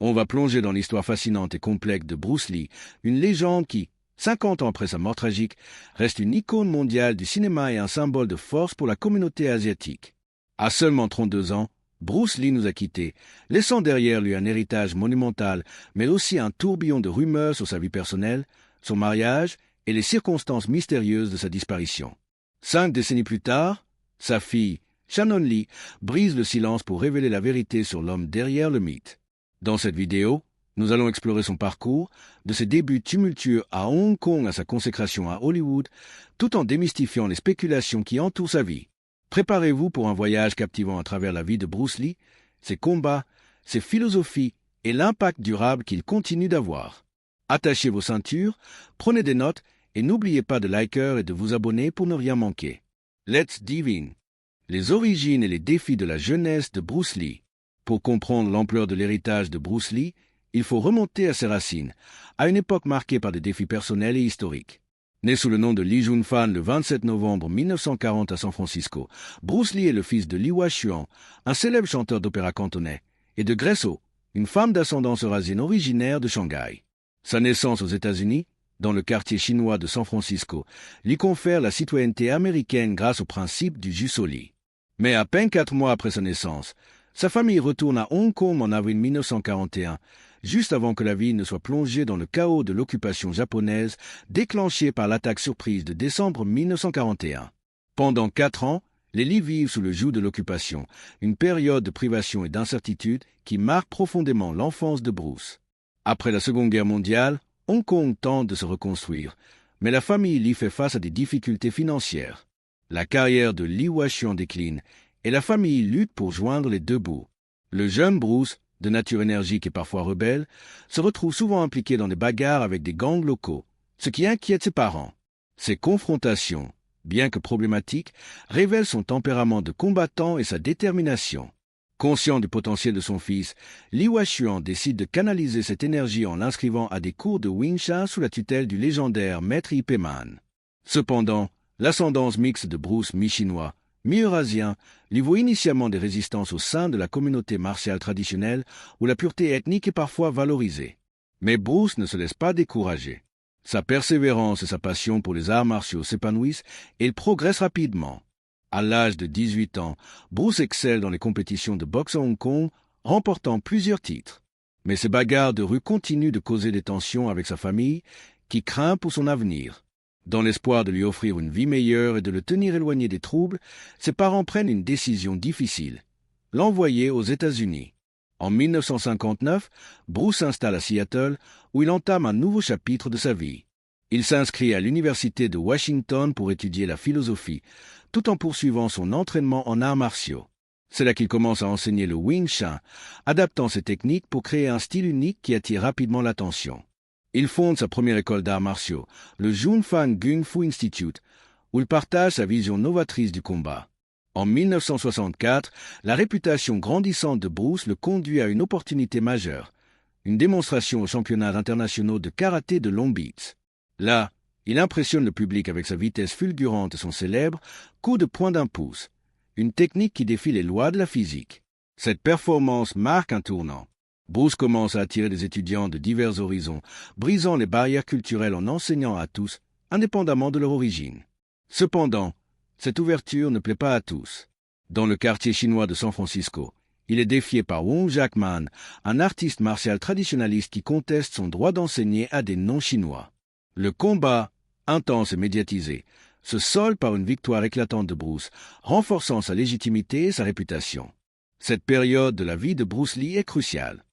On va plonger dans l'histoire fascinante et complexe de Bruce Lee, une légende qui, 50 ans après sa mort tragique, reste une icône mondiale du cinéma et un symbole de force pour la communauté asiatique. À seulement 32 ans, Bruce Lee nous a quittés, laissant derrière lui un héritage monumental, mais aussi un tourbillon de rumeurs sur sa vie personnelle, son mariage et les circonstances mystérieuses de sa disparition. 5 décennies plus tard, sa fille, Shannon Lee, brise le silence pour révéler la vérité sur l'homme derrière le mythe. Dans cette vidéo, nous allons explorer son parcours, de ses débuts tumultueux à Hong Kong à sa consécration à Hollywood, tout en démystifiant les spéculations qui entourent sa vie. Préparez-vous pour un voyage captivant à travers la vie de Bruce Lee, ses combats, ses philosophies et l'impact durable qu'il continue d'avoir. Attachez vos ceintures, prenez des notes et n'oubliez pas de liker et de vous abonner pour ne rien manquer. Let's dive in. Les origines et les défis de la jeunesse de Bruce Lee. Pour comprendre l'ampleur de l'héritage de Bruce Lee, il faut remonter à ses racines, à une époque marquée par des défis personnels et historiques. Né sous le nom de Lee Jun-fan le 27 novembre 1940 à San Francisco, Bruce Lee est le fils de Lee Hua-chuan, un célèbre chanteur d'opéra cantonais, et de Grace Ho, une femme d'ascendance eurasienne originaire de Shanghai. Sa naissance aux États-Unis, dans le quartier chinois de San Francisco, lui confère la citoyenneté américaine grâce au principe du jus soli. Mais à peine 4 mois après sa naissance, sa famille retourne à Hong Kong en avril 1941, juste avant que la ville ne soit plongée dans le chaos de l'occupation japonaise déclenchée par l'attaque surprise de décembre 1941. Pendant 4 ans, les Lee vivent sous le joug de l'occupation, une période de privation et d'incertitude qui marque profondément l'enfance de Bruce. Après la Seconde Guerre mondiale, Hong Kong tente de se reconstruire, mais la famille Lee fait face à des difficultés financières. La carrière de Lee Hua-chuan décline et la famille lutte pour joindre les deux bouts. Le jeune Bruce, de nature énergique et parfois rebelle, se retrouve souvent impliqué dans des bagarres avec des gangs locaux, ce qui inquiète ses parents. Ces confrontations, bien que problématiques, révèlent son tempérament de combattant et sa détermination. Conscient du potentiel de son fils, Lee Hua-chuan décide de canaliser cette énergie en l'inscrivant à des cours de Wing Chun sous la tutelle du légendaire maître Ip Man. Cependant, l'ascendance mixte de Bruce mi-chinois, mi-eurasien, lui vaut initialement des résistances au sein de la communauté martiale traditionnelle où la pureté ethnique est parfois valorisée. Mais Bruce ne se laisse pas décourager. Sa persévérance et sa passion pour les arts martiaux s'épanouissent et il progresse rapidement. À l'âge de 18 ans, Bruce excelle dans les compétitions de boxe à Hong Kong, remportant plusieurs titres. Mais ces bagarres de rue continuent de causer des tensions avec sa famille, qui craint pour son avenir. Dans l'espoir de lui offrir une vie meilleure et de le tenir éloigné des troubles, ses parents prennent une décision difficile, l'envoyer aux États-Unis. En 1959, Bruce s'installe à Seattle, où il entame un nouveau chapitre de sa vie. Il s'inscrit à l'université de Washington pour étudier la philosophie, tout en poursuivant son entraînement en arts martiaux. C'est là qu'il commence à enseigner le Wing Chun, adaptant ses techniques pour créer un style unique qui attire rapidement l'attention. Il fonde sa première école d'arts martiaux, le Junfan Gung Fu Institute, où il partage sa vision novatrice du combat. En 1964, la réputation grandissante de Bruce le conduit à une opportunité majeure, une démonstration aux championnats internationaux de karaté de Long Beach. Là, il impressionne le public avec sa vitesse fulgurante et son célèbre coup de poing d'un pouce, une technique qui défie les lois de la physique. Cette performance marque un tournant. Bruce commence à attirer des étudiants de divers horizons, brisant les barrières culturelles en enseignant à tous, indépendamment de leur origine. Cependant, cette ouverture ne plaît pas à tous. Dans le quartier chinois de San Francisco, il est défié par Wong Jackman, un artiste martial traditionnaliste qui conteste son droit d'enseigner à des non-chinois. Le combat, intense et médiatisé, se solde par une victoire éclatante de Bruce, renforçant sa légitimité et sa réputation. Cette période de la vie de Bruce Lee est cruciale.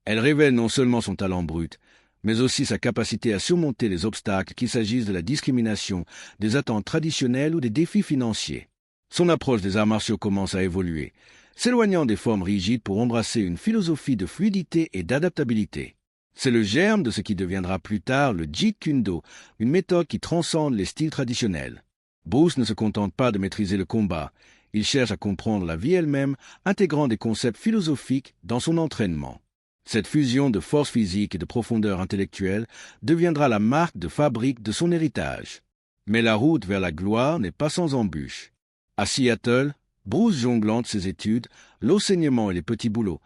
Elle révèle non seulement son talent brut, mais aussi sa capacité à surmonter les obstacles, qu'il s'agisse de la discrimination, des attentes traditionnelles ou des défis financiers. Son approche des arts martiaux commence à évoluer, s'éloignant des formes rigides pour embrasser une philosophie de fluidité et d'adaptabilité. C'est le germe de ce qui deviendra plus tard le Jeet Kune Do, une méthode qui transcende les styles traditionnels. Bruce ne se contente pas de maîtriser le combat, il cherche à comprendre la vie elle-même, intégrant des concepts philosophiques dans son entraînement. Cette fusion de force physique et de profondeur intellectuelle deviendra la marque de fabrique de son héritage. Mais la route vers la gloire n'est pas sans embûches. À Seattle, Bruce jongle entre ses études, l'enseignement et les petits boulots,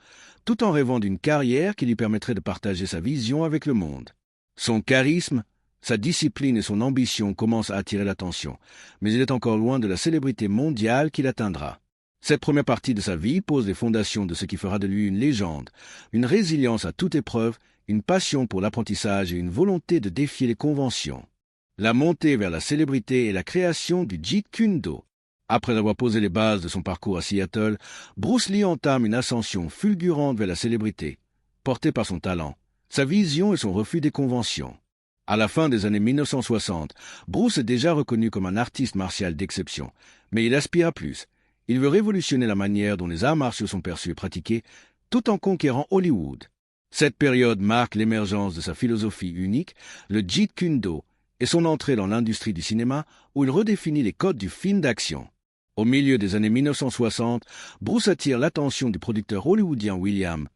tout en rêvant d'une carrière qui lui permettrait de partager sa vision avec le monde. Son charisme, sa discipline et son ambition commencent à attirer l'attention, mais il est encore loin de la célébrité mondiale qu'il atteindra. Cette première partie de sa vie pose les fondations de ce qui fera de lui une légende, une résilience à toute épreuve, une passion pour l'apprentissage et une volonté de défier les conventions. La montée vers la célébrité et la création du Jeet Kune Do. Après avoir posé les bases de son parcours à Seattle, Bruce Lee entame une ascension fulgurante vers la célébrité, portée par son talent, sa vision et son refus des conventions. À la fin des années 1960, Bruce est déjà reconnu comme un artiste martial d'exception, mais il aspire à plus. Il veut révolutionner la manière dont les arts martiaux sont perçus et pratiqués, tout en conquérant Hollywood. Cette période marque l'émergence de sa philosophie unique, le Jeet Kune Do, et son entrée dans l'industrie du cinéma où il redéfinit les codes du film d'action. Au milieu des années 1960, Bruce attire l'attention du producteur hollywoodien William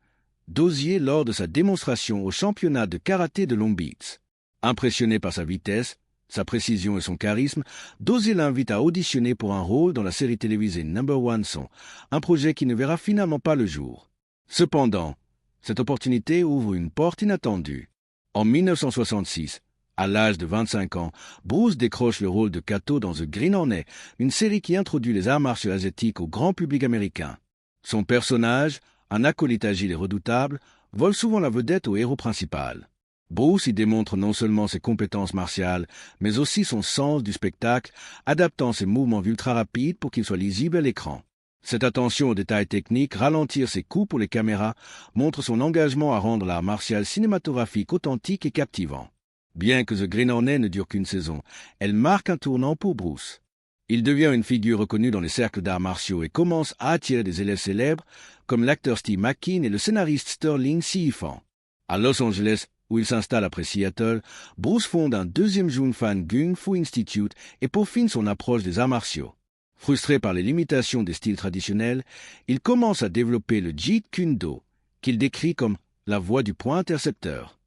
Dozier lors de sa démonstration au championnat de karaté de Long Beach. Impressionné par sa vitesse, sa précision et son charisme, Dozier l'invite à auditionner pour un rôle dans la série télévisée Number One Son, un projet qui ne verra finalement pas le jour. Cependant, cette opportunité ouvre une porte inattendue. En 1966, à l'âge de 25 ans, Bruce décroche le rôle de Kato dans The Green Hornet, une série qui introduit les arts martiaux asiatiques au grand public américain. Son personnage, un acolyte agile et redoutable, vole souvent la vedette au héros principal. Bruce y démontre non seulement ses compétences martiales, mais aussi son sens du spectacle, adaptant ses mouvements ultra rapides pour qu'ils soient lisibles à l'écran. Cette attention aux détails techniques, ralentir ses coups pour les caméras, montre son engagement à rendre l'art martial cinématographique authentique et captivant. Bien que The Green Hornet ne dure qu'une saison, elle marque un tournant pour Bruce. Il devient une figure reconnue dans les cercles d'arts martiaux et commence à attirer des élèves célèbres comme l'acteur Steve McQueen et le scénariste Sterling Si-Fan. À Los Angeles, où il s'installe après Seattle, Bruce fonde un deuxième Junfan Gung Fu Institute et peaufine son approche des arts martiaux. Frustré par les limitations des styles traditionnels, il commence à développer le Jeet Kune Do, qu'il décrit comme la voie du point intercepteur.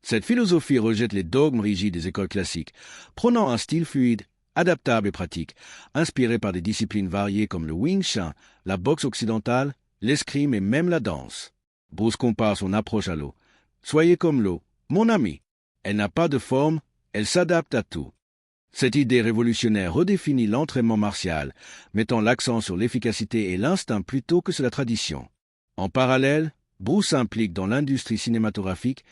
Cette philosophie rejette les dogmes rigides des écoles classiques, prônant un style fluide, adaptable et pratique, inspiré par des disciplines variées comme le Wing Chun, la boxe occidentale, l'escrime et même la danse. Bruce compare son approche à l'eau. « Soyez comme l'eau, mon ami. Elle n'a pas de forme, elle s'adapte à tout. » Cette idée révolutionnaire redéfinit l'entraînement martial, mettant l'accent sur l'efficacité et l'instinct plutôt que sur la tradition. En parallèle, Bruce s'implique dans l'industrie cinématographique,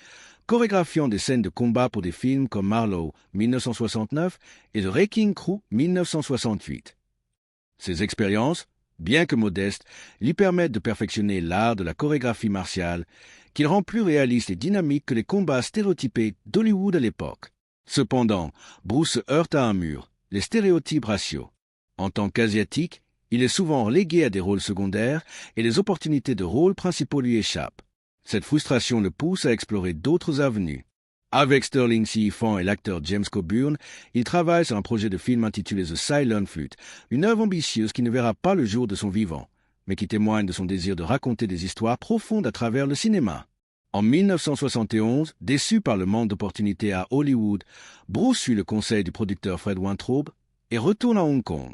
chorégraphiant des scènes de combat pour des films comme Marlowe, 1969, et The Wrecking Crew, 1968. Ces expériences, bien que modestes, lui permettent de perfectionner l'art de la chorégraphie martiale, qu'il rend plus réaliste et dynamique que les combats stéréotypés d'Hollywood à l'époque. Cependant, Bruce se heurte à un mur, les stéréotypes raciaux. En tant qu'asiatique, il est souvent relégué à des rôles secondaires et les opportunités de rôles principaux lui échappent. Cette frustration le pousse à explorer d'autres avenues. Avec Sterling Si-Fan et l'acteur James Coburn, il travaille sur un projet de film intitulé The Silent Flute, une œuvre ambitieuse qui ne verra pas le jour de son vivant, mais qui témoigne de son désir de raconter des histoires profondes à travers le cinéma. En 1971, déçu par le manque d'opportunités à Hollywood, Bruce suit le conseil du producteur Fred Weintraub et retourne à Hong Kong.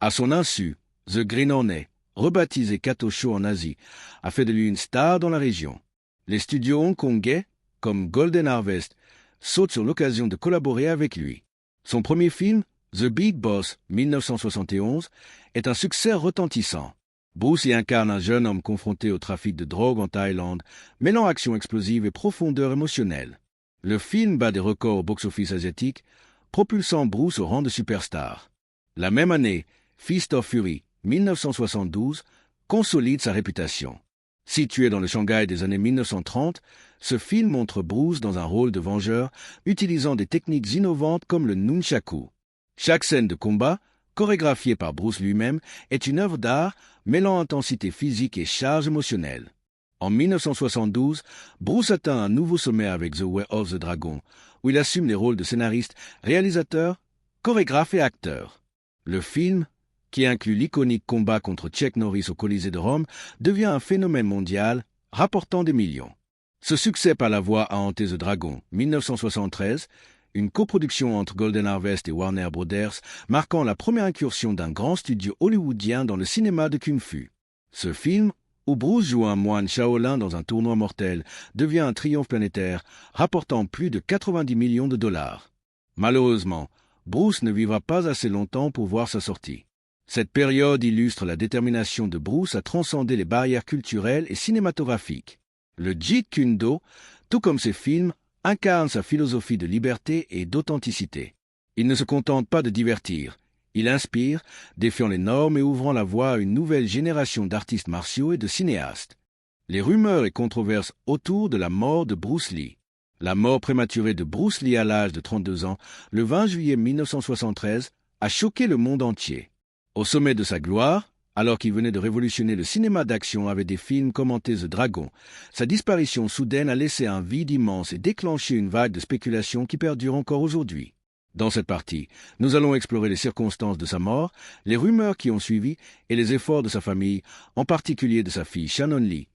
À son insu, The Green Hornet, rebaptisé Kato Show en Asie, a fait de lui une star dans la région. Les studios hongkongais, comme Golden Harvest, sautent sur l'occasion de collaborer avec lui. Son premier film, The Big Boss, 1971, est un succès retentissant. Bruce y incarne un jeune homme confronté au trafic de drogue en Thaïlande, mêlant action explosive et profondeur émotionnelle. Le film bat des records au box-office asiatique, propulsant Bruce au rang de superstar. La même année, Fist of Fury, 1972, consolide sa réputation. Situé dans le Shanghai des années 1930, ce film montre Bruce dans un rôle de vengeur, utilisant des techniques innovantes comme le nunchaku. Chaque scène de combat, chorégraphiée par Bruce lui-même, est une œuvre d'art mêlant intensité physique et charge émotionnelle. En 1972, Bruce atteint un nouveau sommet avec The Way of the Dragon, où il assume les rôles de scénariste, réalisateur, chorégraphe et acteur. Le film, qui inclut l'iconique combat contre Chuck Norris au Colisée de Rome, devient un phénomène mondial, rapportant des millions. Ce succès par la voix a hanté The Dragon, 1973, une coproduction entre Golden Harvest et Warner Brothers, marquant la première incursion d'un grand studio hollywoodien dans le cinéma de Kung Fu. Ce film, où Bruce joue un moine Shaolin dans un tournoi mortel, devient un triomphe planétaire, rapportant plus de 90 millions de dollars. Malheureusement, Bruce ne vivra pas assez longtemps pour voir sa sortie. Cette période illustre la détermination de Bruce à transcender les barrières culturelles et cinématographiques. Le Jeet Kune Do, tout comme ses films, incarne sa philosophie de liberté et d'authenticité. Il ne se contente pas de divertir. Il inspire, défiant les normes et ouvrant la voie à une nouvelle génération d'artistes martiaux et de cinéastes. Les rumeurs et controverses autour de la mort de Bruce Lee. La mort prématurée de Bruce Lee à l'âge de 32 ans, le 20 juillet 1973, a choqué le monde entier. Au sommet de sa gloire, alors qu'il venait de révolutionner le cinéma d'action avec des films commentés The Dragon, sa disparition soudaine a laissé un vide immense et déclenché une vague de spéculation qui perdure encore aujourd'hui. Dans cette partie, nous allons explorer les circonstances de sa mort, les rumeurs qui ont suivi et les efforts de sa famille, en particulier de sa fille Shannon Lee,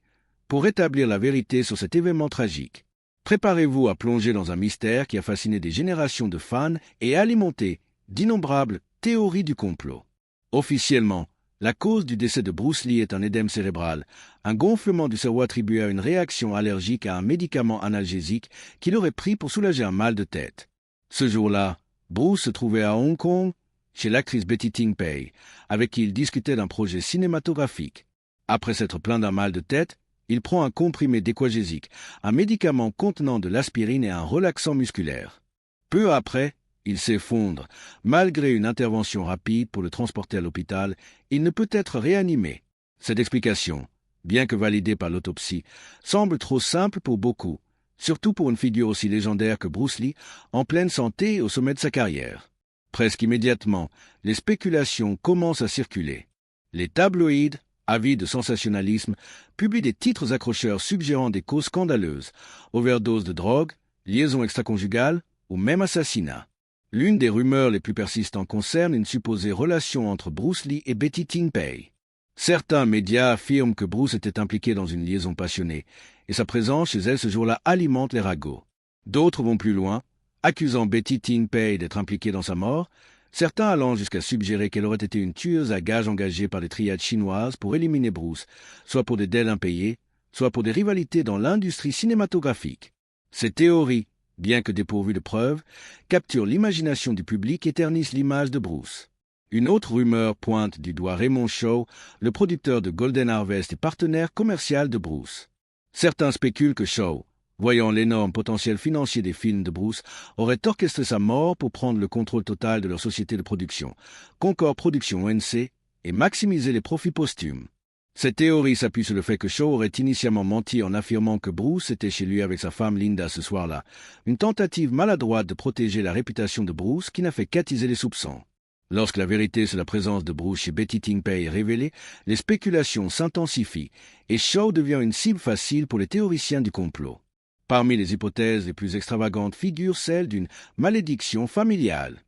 pour rétablir la vérité sur cet événement tragique. Préparez-vous à plonger dans un mystère qui a fasciné des générations de fans et alimenté d'innombrables théories du complot. Officiellement, la cause du décès de Bruce Lee est un édème cérébral, un gonflement du cerveau attribué à une réaction allergique à un médicament analgésique qu'il aurait pris pour soulager un mal de tête. Ce jour-là, Bruce se trouvait à Hong Kong, chez l'actrice Betty Ting Pei, avec qui il discutait d'un projet cinématographique. Après s'être plaint d'un mal de tête, il prend un comprimé d'équagésique, un médicament contenant de l'aspirine et un relaxant musculaire. Peu après, il s'effondre. Malgré une intervention rapide pour le transporter à l'hôpital, il ne peut être réanimé. Cette explication, bien que validée par l'autopsie, semble trop simple pour beaucoup, surtout pour une figure aussi légendaire que Bruce Lee, en pleine santé et au sommet de sa carrière. Presque immédiatement, les spéculations commencent à circuler. Les tabloïds, avides de sensationnalisme, publient des titres accrocheurs suggérant des causes scandaleuses, overdose de drogue, liaison extraconjugale ou même assassinat. L'une des rumeurs les plus persistantes concerne une supposée relation entre Bruce Lee et Betty Ting Pei. Certains médias affirment que Bruce était impliqué dans une liaison passionnée, et sa présence chez elle ce jour-là alimente les ragots. D'autres vont plus loin, accusant Betty Ting Pei d'être impliquée dans sa mort, certains allant jusqu'à suggérer qu'elle aurait été une tueuse à gages engagée par les triades chinoises pour éliminer Bruce, soit pour des dettes impayées, soit pour des rivalités dans l'industrie cinématographique. Ces théories, bien que dépourvues de preuves, capturent l'imagination du public et ternissent l'image de Bruce. Une autre rumeur pointe du doigt Raymond Shaw, le producteur de Golden Harvest et partenaire commercial de Bruce. Certains spéculent que Shaw, voyant l'énorme potentiel financier des films de Bruce, aurait orchestré sa mort pour prendre le contrôle total de leur société de production, Concord Productions ONC, et maximiser les profits posthumes. Cette théorie s'appuie sur le fait que Shaw aurait initialement menti en affirmant que Bruce était chez lui avec sa femme Linda ce soir-là, une tentative maladroite de protéger la réputation de Bruce qui n'a fait qu'attiser les soupçons. Lorsque la vérité sur la présence de Bruce chez Betty Ting Pei est révélée, les spéculations s'intensifient et Shaw devient une cible facile pour les théoriciens du complot. Parmi les hypothèses les plus extravagantes figure celle d'une malédiction familiale.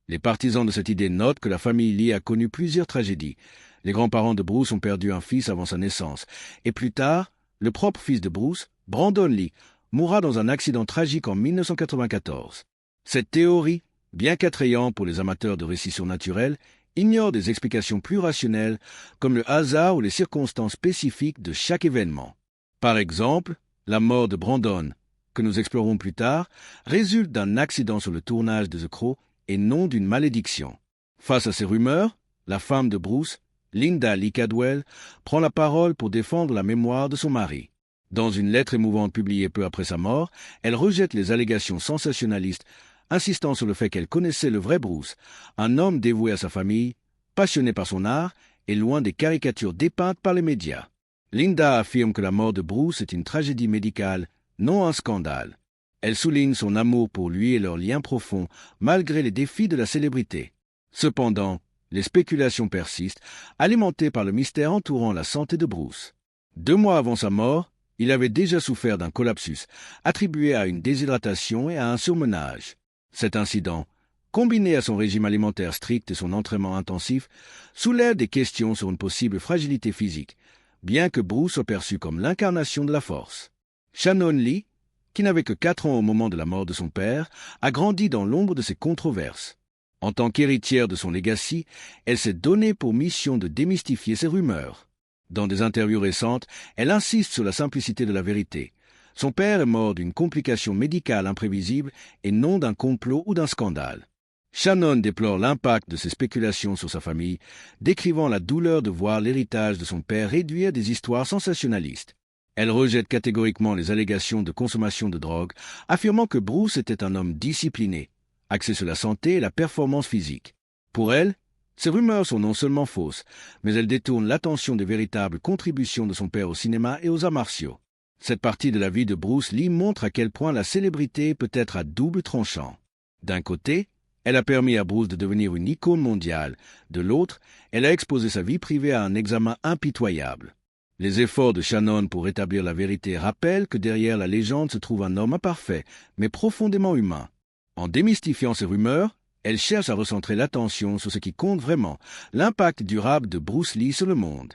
Les partisans de cette idée notent que la famille Lee a connu plusieurs tragédies. Les grands-parents de Bruce ont perdu un fils avant sa naissance, et plus tard, le propre fils de Bruce, Brandon Lee, mourra dans un accident tragique en 1994. Cette théorie, bien qu'attrayante pour les amateurs de récits surnaturels, ignore des explications plus rationnelles, comme le hasard ou les circonstances spécifiques de chaque événement. Par exemple, la mort de Brandon, que nous explorerons plus tard, résulte d'un accident sur le tournage de The Crow et non d'une malédiction. Face à ces rumeurs, la femme de Bruce, Linda Lee Cadwell, prend la parole pour défendre la mémoire de son mari. Dans une lettre émouvante publiée peu après sa mort, elle rejette les allégations sensationnalistes, insistant sur le fait qu'elle connaissait le vrai Bruce, un homme dévoué à sa famille, passionné par son art et loin des caricatures dépeintes par les médias. Linda affirme que la mort de Bruce est une tragédie médicale, non un scandale. Elle souligne son amour pour lui et leur lien profond, malgré les défis de la célébrité. Cependant, les spéculations persistent, alimentées par le mystère entourant la santé de Bruce. 2 mois avant sa mort, il avait déjà souffert d'un collapsus, attribué à une déshydratation et à un surmenage. Cet incident, combiné à son régime alimentaire strict et son entraînement intensif, soulève des questions sur une possible fragilité physique, bien que Bruce soit perçu comme l'incarnation de la force. Shannon Lee, qui n'avait que 4 ans au moment de la mort de son père, a grandi dans l'ombre de ces controverses. En tant qu'héritière de son legacy, elle s'est donnée pour mission de démystifier ces rumeurs. Dans des interviews récentes, elle insiste sur la simplicité de la vérité. Son père est mort d'une complication médicale imprévisible et non d'un complot ou d'un scandale. Shannon déplore l'impact de ces spéculations sur sa famille, décrivant la douleur de voir l'héritage de son père réduire des histoires sensationnalistes. Elle rejette catégoriquement les allégations de consommation de drogue, affirmant que Bruce était un homme discipliné, axé sur la santé et la performance physique. Pour elle, ces rumeurs sont non seulement fausses, mais elles détournent l'attention des véritables contributions de son père au cinéma et aux arts martiaux. Cette partie de la vie de Bruce Lee montre à quel point la célébrité peut être à double tranchant. D'un côté, elle a permis à Bruce de devenir une icône mondiale. De l'autre, elle a exposé sa vie privée à un examen impitoyable. Les efforts de Shannon pour rétablir la vérité rappellent que derrière la légende se trouve un homme imparfait, mais profondément humain. En démystifiant ces rumeurs, elle cherche à recentrer l'attention sur ce qui compte vraiment, l'impact durable de Bruce Lee sur le monde.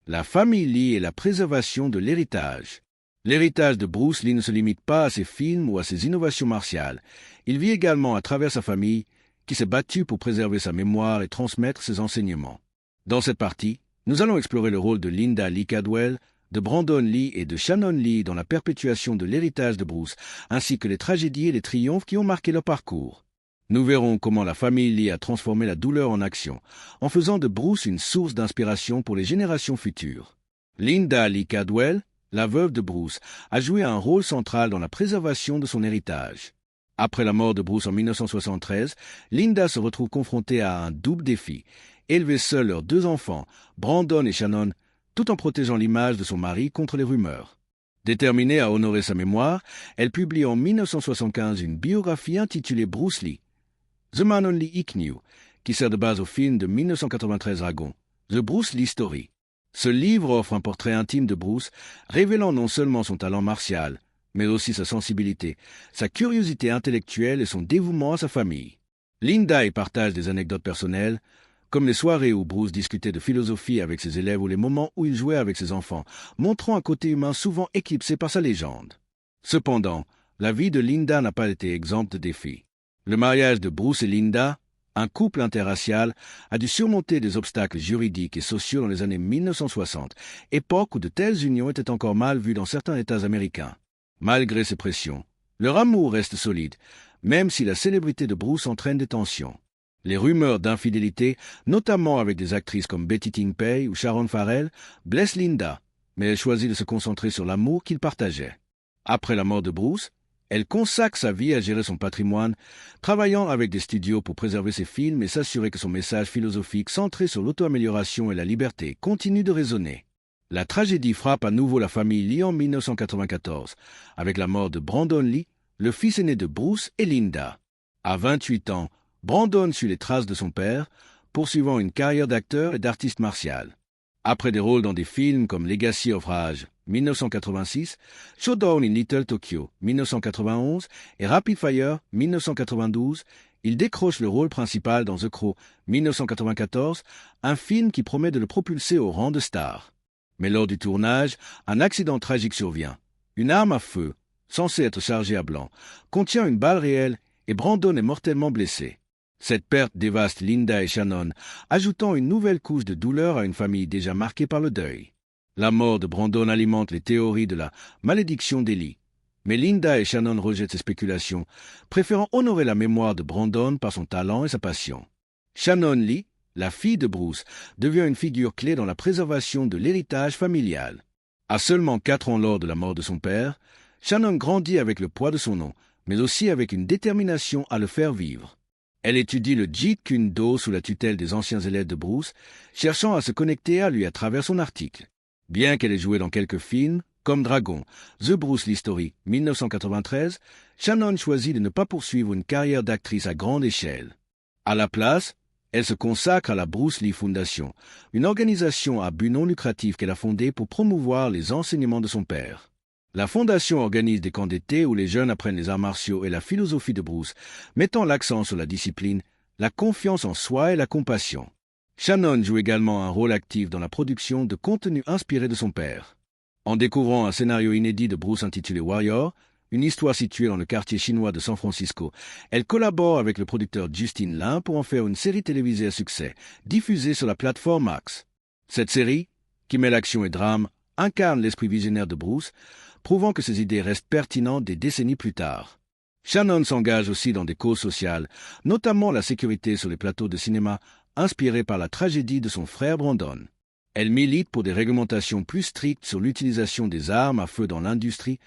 La famille Lee et la préservation de l'héritage. L'héritage de Bruce Lee ne se limite pas à ses films ou à ses innovations martiales. Il vit également à travers sa famille, qui s'est battue pour préserver sa mémoire et transmettre ses enseignements. Dans cette partie, nous allons explorer le rôle de Linda Lee Cadwell, de Brandon Lee et de Shannon Lee dans la perpétuation de l'héritage de Bruce, ainsi que les tragédies et les triomphes qui ont marqué leur parcours. Nous verrons comment la famille Lee a transformé la douleur en action, en faisant de Bruce une source d'inspiration pour les générations futures. Linda Lee Cadwell, la veuve de Bruce, a joué un rôle central dans la préservation de son héritage. Après la mort de Bruce en 1973, Linda se retrouve confrontée à un double défi, élever seule leurs 2 enfants, Brandon et Shannon, tout en protégeant l'image de son mari contre les rumeurs. Déterminée à honorer sa mémoire, elle publie en 1975 une biographie intitulée Bruce Lee, The Man Only He Knew, qui sert de base au film de 1993 Dragon, The Bruce Lee Story. Ce livre offre un portrait intime de Bruce, révélant non seulement son talent martial, mais aussi sa sensibilité, sa curiosité intellectuelle et son dévouement à sa famille. Linda y partage des anecdotes personnelles, comme les soirées où Bruce discutait de philosophie avec ses élèves ou les moments où il jouait avec ses enfants, montrant un côté humain souvent éclipsé par sa légende. Cependant, la vie de Linda n'a pas été exempte de défis. Le mariage de Bruce et Linda, un couple interracial, a dû surmonter des obstacles juridiques et sociaux dans les années 1960, époque où de telles unions étaient encore mal vues dans certains États américains. Malgré ces pressions, leur amour reste solide, même si la célébrité de Bruce entraîne des tensions. Les rumeurs d'infidélité, notamment avec des actrices comme Betty Ting-Pei ou Sharon Farrell, blessent Linda, mais elle choisit de se concentrer sur l'amour qu'ils partageaient. Après la mort de Bruce, elle consacre sa vie à gérer son patrimoine, travaillant avec des studios pour préserver ses films et s'assurer que son message philosophique centré sur l'auto-amélioration et la liberté continue de résonner. La tragédie frappe à nouveau la famille Lee en 1994, avec la mort de Brandon Lee, le fils aîné de Bruce et Linda. À 28 ans, Brandon suit les traces de son père, poursuivant une carrière d'acteur et d'artiste martial. Après des rôles dans des films comme Legacy of Rage, 1986, Showdown in Little Tokyo, 1991 et Rapid Fire, 1992, il décroche le rôle principal dans The Crow, 1994, un film qui promet de le propulser au rang de star. Mais lors du tournage, un accident tragique survient. Une arme à feu, censée être chargée à blanc, contient une balle réelle et Brandon est mortellement blessé. Cette perte dévaste Linda et Shannon, ajoutant une nouvelle couche de douleur à une famille déjà marquée par le deuil. La mort de Brandon alimente les théories de la malédiction d'Eli. Mais Linda et Shannon rejettent ces spéculations, préférant honorer la mémoire de Brandon par son talent et sa passion. Shannon Lee, la fille de Bruce, devient une figure clé dans la préservation de l'héritage familial. À seulement 4 ans lors de la mort de son père, Shannon grandit avec le poids de son nom, mais aussi avec une détermination à le faire vivre. Elle étudie le Jeet Kune Do sous la tutelle des anciens élèves de Bruce, cherchant à se connecter à lui à travers son article. Bien qu'elle ait joué dans quelques films, comme Dragon, The Bruce Lee Story, 1993, Shannon choisit de ne pas poursuivre une carrière d'actrice à grande échelle. À la place, elle se consacre à la Bruce Lee Foundation, une organisation à but non lucratif qu'elle a fondée pour promouvoir les enseignements de son père. La fondation organise des camps d'été où les jeunes apprennent les arts martiaux et la philosophie de Bruce, mettant l'accent sur la discipline, la confiance en soi et la compassion. Shannon joue également un rôle actif dans la production de contenu inspiré de son père. En découvrant un scénario inédit de Bruce intitulé Warrior, une histoire située dans le quartier chinois de San Francisco. Elle collabore avec le producteur Justin Lin pour en faire une série télévisée à succès, diffusée sur la plateforme Max. Cette série, qui mêle action et drame, incarne l'esprit visionnaire de Bruce, prouvant que ses idées restent pertinentes des décennies plus tard. Shannon s'engage aussi dans des causes sociales, notamment la sécurité sur les plateaux de cinéma, inspirée par la tragédie de son frère Brandon. Elle milite pour des réglementations plus strictes sur l'utilisation des armes à feu dans l'industrie,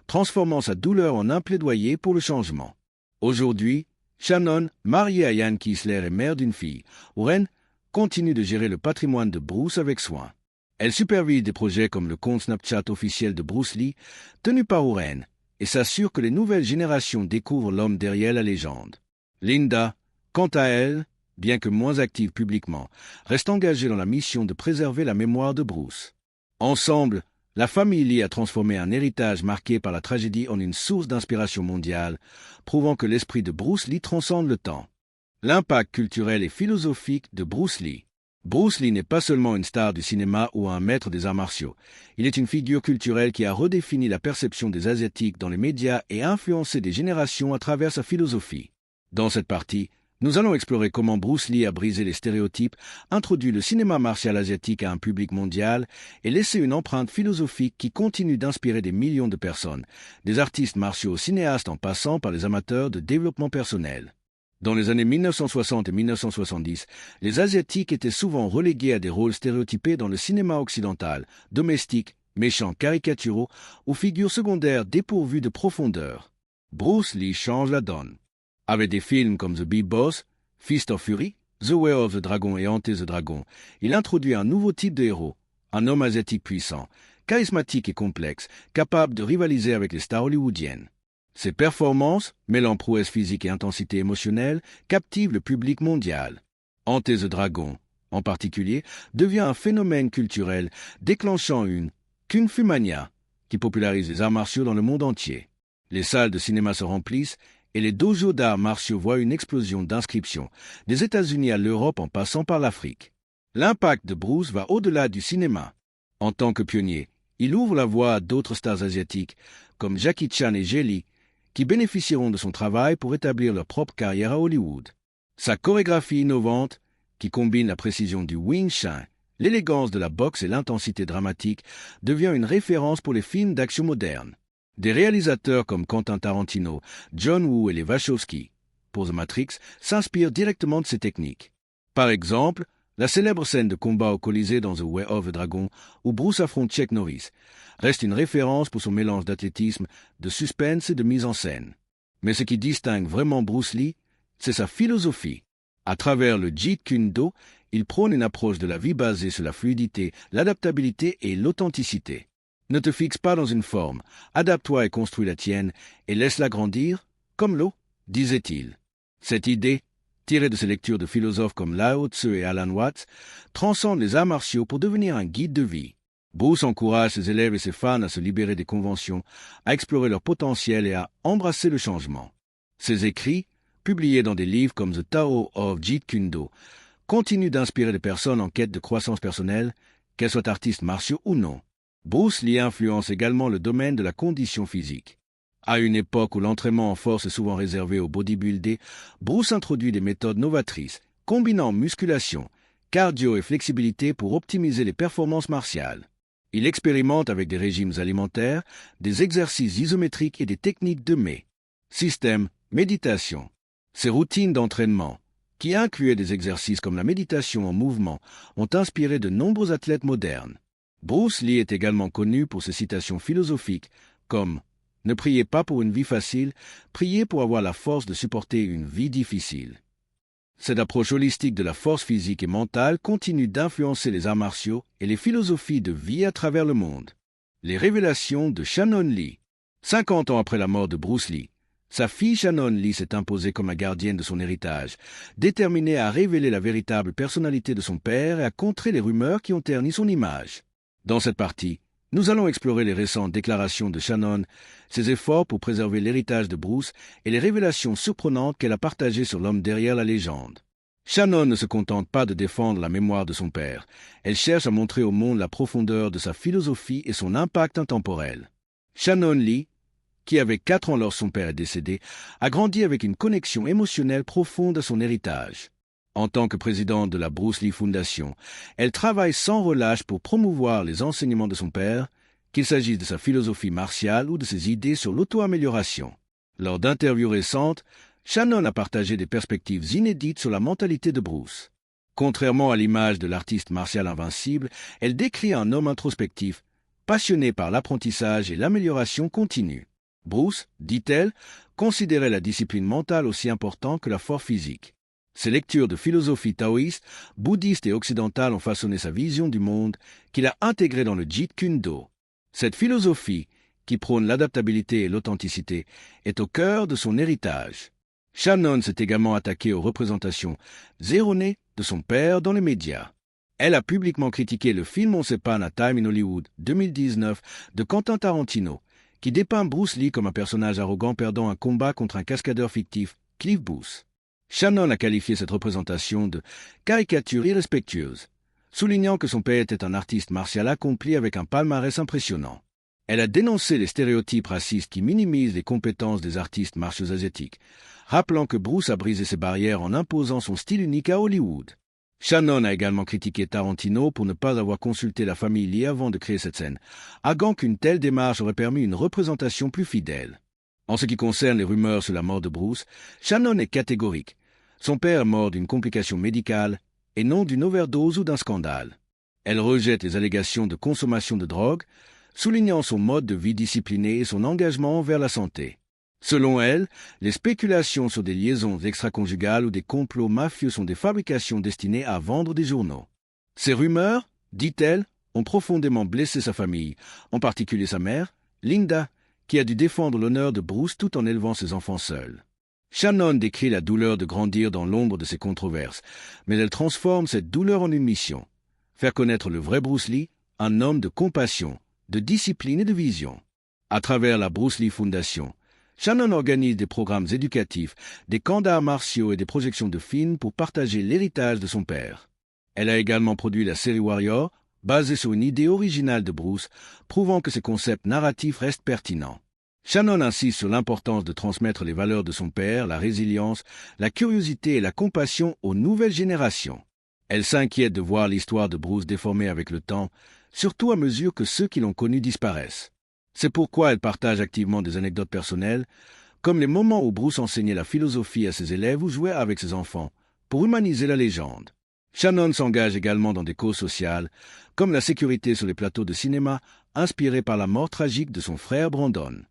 transformant sa douleur en un plaidoyer pour le changement. Aujourd'hui, Shannon, mariée à Ian Kiesler et mère d'une fille, Oren, continue de gérer le patrimoine de Bruce avec soin. Elle supervise des projets comme le compte Snapchat officiel de Bruce Lee, tenu par Oren, et s'assure que les nouvelles générations découvrent l'homme derrière la légende. Linda, quant à elle, bien que moins active publiquement, reste engagée dans la mission de préserver la mémoire de Bruce. Ensemble, la famille Lee a transformé un héritage marqué par la tragédie en une source d'inspiration mondiale, prouvant que l'esprit de Bruce Lee transcende le temps. L'impact culturel et philosophique de Bruce Lee. Bruce Lee n'est pas seulement une star du cinéma ou un maître des arts martiaux. Il est une figure culturelle qui a redéfini la perception des Asiatiques dans les médias et influencé des générations à travers sa philosophie. Dans cette partie, nous allons explorer comment Bruce Lee a brisé les stéréotypes, introduit le cinéma martial asiatique à un public mondial et laissé une empreinte philosophique qui continue d'inspirer des millions de personnes, des artistes martiaux aux cinéastes en passant par les amateurs de développement personnel. Dans les années 1960 et 1970, les Asiatiques étaient souvent relégués à des rôles stéréotypés dans le cinéma occidental, domestiques, méchants caricaturaux ou figures secondaires dépourvues de profondeur. Bruce Lee change la donne. Avec des films comme The Big Boss, Fist of Fury, The Way of the Dragon et Enter the Dragon, il introduit un nouveau type de héros, un homme asiatique puissant, charismatique et complexe, capable de rivaliser avec les stars hollywoodiennes. Ses performances, mêlant prouesse physique et intensité émotionnelle, captivent le public mondial. Enter the Dragon, en particulier, devient un phénomène culturel déclenchant une Kung Fu Mania qui popularise les arts martiaux dans le monde entier. Les salles de cinéma se remplissent et les dojos d'arts martiaux voient une explosion d'inscriptions, des États-Unis à l'Europe en passant par l'Afrique. L'impact de Bruce va au-delà du cinéma. En tant que pionnier, il ouvre la voie à d'autres stars asiatiques, comme Jackie Chan et Jet Li, qui bénéficieront de son travail pour établir leur propre carrière à Hollywood. Sa chorégraphie innovante, qui combine la précision du Wing Chun, l'élégance de la boxe et l'intensité dramatique, devient une référence pour les films d'action modernes. Des réalisateurs comme Quentin Tarantino, John Woo et les Wachowski, pour The Matrix, s'inspirent directement de ces techniques. Par exemple, la célèbre scène de combat au Colisée dans The Way of the Dragon, où Bruce affronte Chuck Norris, reste une référence pour son mélange d'athlétisme, de suspense et de mise en scène. Mais ce qui distingue vraiment Bruce Lee, c'est sa philosophie. À travers le Jeet Kune Do, il prône une approche de la vie basée sur la fluidité, l'adaptabilité et l'authenticité. Ne te fixe pas dans une forme, adapte-toi et construis la tienne, et laisse-la grandir, comme l'eau, disait-il. Cette idée, tirée de ses lectures de philosophes comme Lao Tzu et Alan Watts, transcende les arts martiaux pour devenir un guide de vie. Bruce encourage ses élèves et ses fans à se libérer des conventions, à explorer leur potentiel et à embrasser le changement. Ses écrits, publiés dans des livres comme The Tao of Jeet Kune Do, continuent d'inspirer les personnes en quête de croissance personnelle, qu'elles soient artistes martiaux ou non. Bruce Lee influence également le domaine de la condition physique. À une époque où l'entraînement en force est souvent réservé aux bodybuildés, Bruce introduit des méthodes novatrices, combinant musculation, cardio et flexibilité pour optimiser les performances martiales. Il expérimente avec des régimes alimentaires, des exercices isométriques et des techniques de système, méditation. Ces routines d'entraînement, qui incluaient des exercices comme la méditation en mouvement, ont inspiré de nombreux athlètes modernes. Bruce Lee est également connu pour ses citations philosophiques, comme « Ne priez pas pour une vie facile, priez pour avoir la force de supporter une vie difficile ». Cette approche holistique de la force physique et mentale continue d'influencer les arts martiaux et les philosophies de vie à travers le monde. Les révélations de Shannon Lee. 50 ans après la mort de Bruce Lee, sa fille Shannon Lee s'est imposée comme la gardienne de son héritage, déterminée à révéler la véritable personnalité de son père et à contrer les rumeurs qui ont terni son image. Dans cette partie, nous allons explorer les récentes déclarations de Shannon, ses efforts pour préserver l'héritage de Bruce et les révélations surprenantes qu'elle a partagées sur l'homme derrière la légende. Shannon ne se contente pas de défendre la mémoire de son père, elle cherche à montrer au monde la profondeur de sa philosophie et son impact intemporel. Shannon Lee, qui avait 4 ans lorsque son père est décédé, a grandi avec une connexion émotionnelle profonde à son héritage. En tant que présidente de la Bruce Lee Foundation, elle travaille sans relâche pour promouvoir les enseignements de son père, qu'il s'agisse de sa philosophie martiale ou de ses idées sur l'auto-amélioration. Lors d'interviews récentes, Shannon a partagé des perspectives inédites sur la mentalité de Bruce. Contrairement à l'image de l'artiste martial invincible, elle décrit un homme introspectif, passionné par l'apprentissage et l'amélioration continue. Bruce, dit-elle, considérait la discipline mentale aussi importante que la force physique. Ses lectures de philosophie taoïste, bouddhiste et occidentale ont façonné sa vision du monde qu'il a intégrée dans le Jeet Kune Do. Cette philosophie, qui prône l'adaptabilité et l'authenticité, est au cœur de son héritage. Shannon s'est également attaquée aux représentations erronées de son père dans les médias. Elle a publiquement critiqué le film Once Upon a Time in Hollywood 2019 de Quentin Tarantino, qui dépeint Bruce Lee comme un personnage arrogant perdant un combat contre un cascadeur fictif, Cliff Booth. Shannon a qualifié cette représentation de caricature irrespectueuse, soulignant que son père était un artiste martial accompli avec un palmarès impressionnant. Elle a dénoncé les stéréotypes racistes qui minimisent les compétences des artistes martiaux asiatiques, rappelant que Bruce a brisé ses barrières en imposant son style unique à Hollywood. Shannon a également critiqué Tarantino pour ne pas avoir consulté la famille Lee avant de créer cette scène, arguant qu'une telle démarche aurait permis une représentation plus fidèle. En ce qui concerne les rumeurs sur la mort de Bruce, Shannon est catégorique. Son père est mort d'une complication médicale et non d'une overdose ou d'un scandale. Elle rejette les allégations de consommation de drogue, soulignant son mode de vie discipliné et son engagement envers la santé. Selon elle, les spéculations sur des liaisons extraconjugales ou des complots mafieux sont des fabrications destinées à vendre des journaux. Ces rumeurs, dit-elle, ont profondément blessé sa famille, en particulier sa mère, Linda, qui a dû défendre l'honneur de Bruce tout en élevant ses enfants seuls. Shannon décrit la douleur de grandir dans l'ombre de ces controverses, mais elle transforme cette douleur en une mission. Faire connaître le vrai Bruce Lee, un homme de compassion, de discipline et de vision. À travers la Bruce Lee Foundation, Shannon organise des programmes éducatifs, des camps d'arts martiaux et des projections de films pour partager l'héritage de son père. Elle a également produit la série Warrior, basée sur une idée originale de Bruce, prouvant que ses concepts narratifs restent pertinents. Shannon insiste sur l'importance de transmettre les valeurs de son père, la résilience, la curiosité et la compassion aux nouvelles générations. Elle s'inquiète de voir l'histoire de Bruce déformée avec le temps, surtout à mesure que ceux qui l'ont connu disparaissent. C'est pourquoi elle partage activement des anecdotes personnelles, comme les moments où Bruce enseignait la philosophie à ses élèves ou jouait avec ses enfants, pour humaniser la légende. Shannon s'engage également dans des causes sociales, comme la sécurité sur les plateaux de cinéma, inspirée par la mort tragique de son frère Brandon.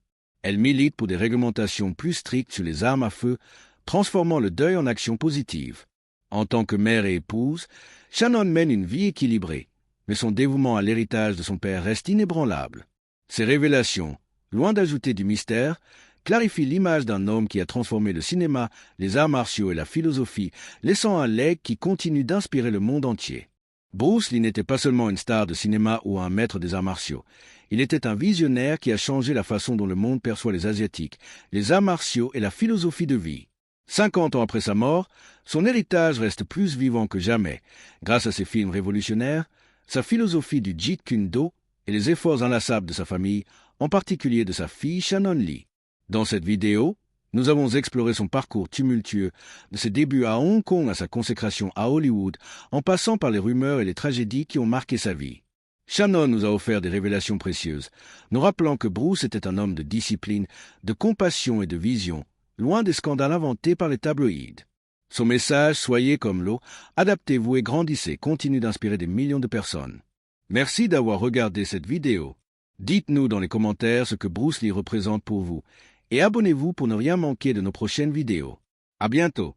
Elle milite pour des réglementations plus strictes sur les armes à feu, transformant le deuil en action positive. En tant que mère et épouse, Shannon mène une vie équilibrée, mais son dévouement à l'héritage de son père reste inébranlable. Ces révélations, loin d'ajouter du mystère, clarifient l'image d'un homme qui a transformé le cinéma, les arts martiaux et la philosophie, laissant un legs qui continue d'inspirer le monde entier. Bruce Lee n'était pas seulement une star de cinéma ou un maître des arts martiaux. Il était un visionnaire qui a changé la façon dont le monde perçoit les Asiatiques, les arts martiaux et la philosophie de vie. 50 ans après sa mort, son héritage reste plus vivant que jamais, grâce à ses films révolutionnaires, sa philosophie du Jeet Kune Do et les efforts inlassables de sa famille, en particulier de sa fille Shannon Lee. Dans cette vidéo, nous avons exploré son parcours tumultueux, de ses débuts à Hong Kong à sa consécration à Hollywood, en passant par les rumeurs et les tragédies qui ont marqué sa vie. Shannon nous a offert des révélations précieuses, nous rappelant que Bruce était un homme de discipline, de compassion et de vision, loin des scandales inventés par les tabloïds. Son message, soyez comme l'eau, adaptez-vous et grandissez, continue d'inspirer des millions de personnes. Merci d'avoir regardé cette vidéo. Dites-nous dans les commentaires ce que Bruce Lee représente pour vous et abonnez-vous pour ne rien manquer de nos prochaines vidéos. À bientôt.